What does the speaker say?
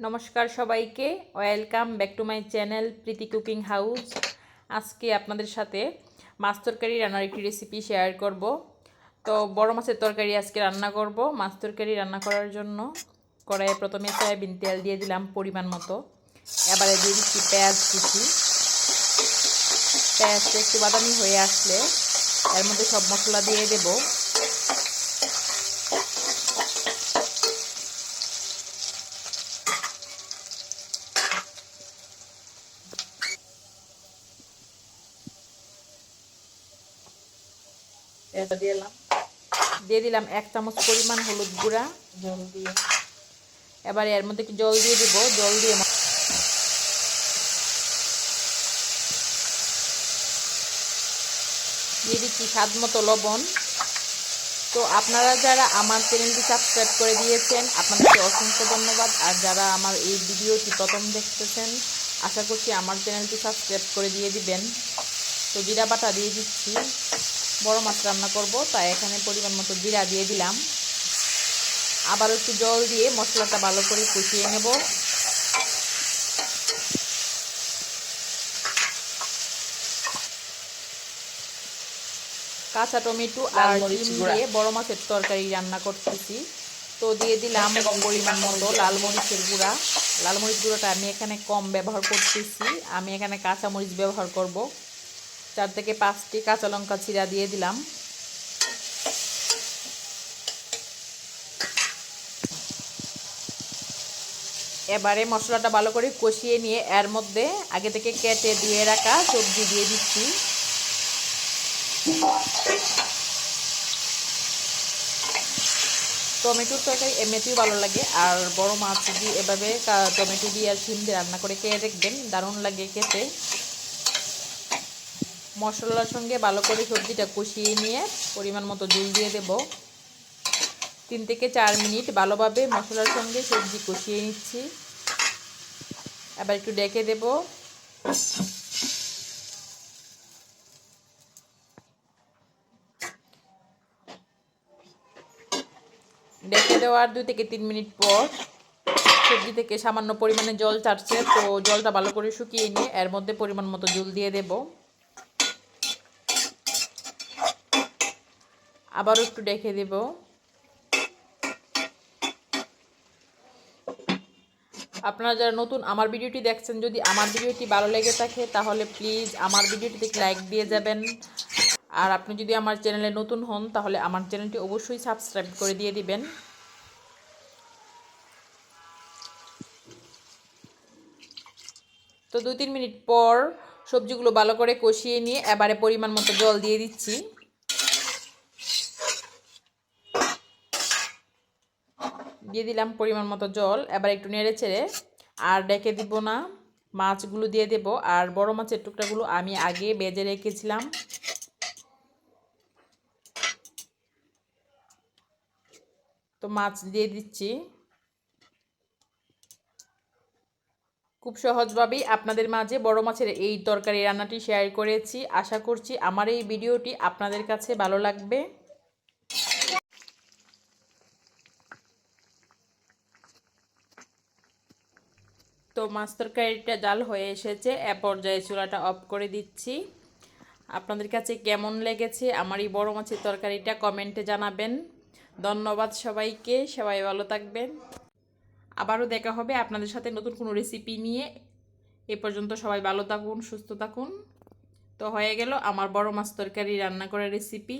নমস্কার সবাইকে, welcome back to my channel Preeti cooking house. আজকে আপনাদের সাথে মাছ তরকারি রান্নার একটি রেসিপি শেয়ার করব। তো বড় মাছের তরকারি আজকে রান্না করব। মাছ তরকারি রান্না করার জন্য কড়াইয়ে প্রথমে সয়াবিন তেল দিয়ে দিলাম পরিমাণ মতো। এবারে দিয়ে দিচ্ছি পেঁয়াজ কুচি। পেঁয়াজটা একটু বাদামি হয়ে আসলে এর মধ্যে সব মশলা দিয়ে দেবো। দিয়ে দিলাম 1 চামচ পরিমাণ হলুদ গুঁড়া। জল দিয়ে এবার এর মধ্যে একটু জল দিয়ে দেবো। জল দিয়ে দিয়ে দিচ্ছি স্বাদ মতো লবণ। তো আপনারা যারা আমার চ্যানেলটি সাবস্ক্রাইব করে দিয়েছেন আপনাদেরকে অসংখ্য ধন্যবাদ। আর যারা আমার এই ভিডিওটি প্রথম দেখতেছেন আশা করছি আমার চ্যানেলটি সাবস্ক্রাইব করে দিয়ে দিবেন। তো জিরা বাটা দিয়ে দিচ্ছি। বড় মাছ রান্না করব তাই এখানে পরিমাণ মতো জিরা দিয়ে দিলাম। আবার একটু জল দিয়ে মশলাটা ভালো করে কষিয়ে নেব। কাঁচা টমেটো আর ডিম দিয়ে বড় মাছের তরকারি রান্না করতেছি। তো দিয়ে দিলাম পরিমাণ মতো লাল মরিচের গুঁড়া। লাল মরিচ গুঁড়োটা আমি এখানে কম ব্যবহার করতেছি। আমি এখানে কাঁচা মরিচ ব্যবহার করব। 4 থেকে 5টি কাঁচা লঙ্কা চিরা দিয়ে দিলাম। এবারে মশলাটা ভালো করে কষিয়ে নিয়ে এর মধ্যে আগে থেকে কেটে ধুয়ে রাখা সবজি দিয়ে দিচ্ছি। টমেটোর তরকারি এমনিতেই ভালো লাগে, আর বড় মাছ দিয়ে এভাবে টমেটো দিয়ে আর শিম দিয়ে রান্না করে খেয়ে দেখবেন, দারুণ লাগে খেতে। মশলার সঙ্গে ভালো করে সবজিটা কষিয়ে নিয়ে পরিমাণ মতো জল দিয়ে দেব। 3 থেকে 4 মিনিট ভালোভাবে মশলার সঙ্গে সবজি কষিয়ে নিচ্ছি। এবার একটু ডেকে দেব। ডেকে দেওয়ার 2 থেকে 3 মিনিট পর সবজি থেকে সামান্য পরিমাণে জল ছাড়ছে। তো জলটা ভালো করে শুকিয়ে নিয়ে এর মধ্যে পরিমাণ মতো জল দিয়ে দেব। আবারও একটু ডেকে দেব। আপনারা যারা নতুন আমার ভিডিওটি দেখছেন, যদি আমার ভিডিওটি ভালো লেগে থাকে তাহলে প্লিজ আমার ভিডিওটিতে লাইক দিয়ে যাবেন। আর আপনি যদি আমার চ্যানেলে নতুন হন তাহলে আমার চ্যানেলটি অবশ্যই সাবস্ক্রাইব করে দিয়ে দিবেন। তো 2-3 মিনিট পর সবজিগুলো ভালো করে কষিয়ে নিয়ে এবারে পরিমাণ মতো জল দিয়ে দিচ্ছি। দিয়ে দিলাম পরিমাণ মতো জল। এবার একটু নেড়ে চেড়ে আর ডেকে দিব না, মাছগুলো দিয়ে দেব। আর বড় মাছের টুকরাগুলো আমি আগে ভেজে রেখেছিলাম। তো মাছ দিয়ে দিচ্ছি। খুব সহজভাবেই আপনাদের মাঝে বড় মাছের এই তরকারি রান্নাটি শেয়ার করেছি। আশা করছি আমার এই ভিডিওটি আপনাদের কাছে ভালো লাগবে। তো মাছ তরকারিটা জাল হয়ে এসেছে, এ পর্যায়ে চুলাটা অফ করে দিচ্ছি। আপনাদের কাছে কেমন লেগেছে আমার এই বড় মাছের তরকারিটা কমেন্টে জানাবেন। ধন্যবাদ সবাইকে, সবাই ভালো থাকবেন। আবারও দেখা হবে আপনাদের সাথে নতুন কোনো রেসিপি নিয়ে। এ পর্যন্ত সবাই ভালো থাকুন, সুস্থ থাকুন। তো হয়ে গেল আমার বড় মাছ তরকারি রান্না করার রেসিপি।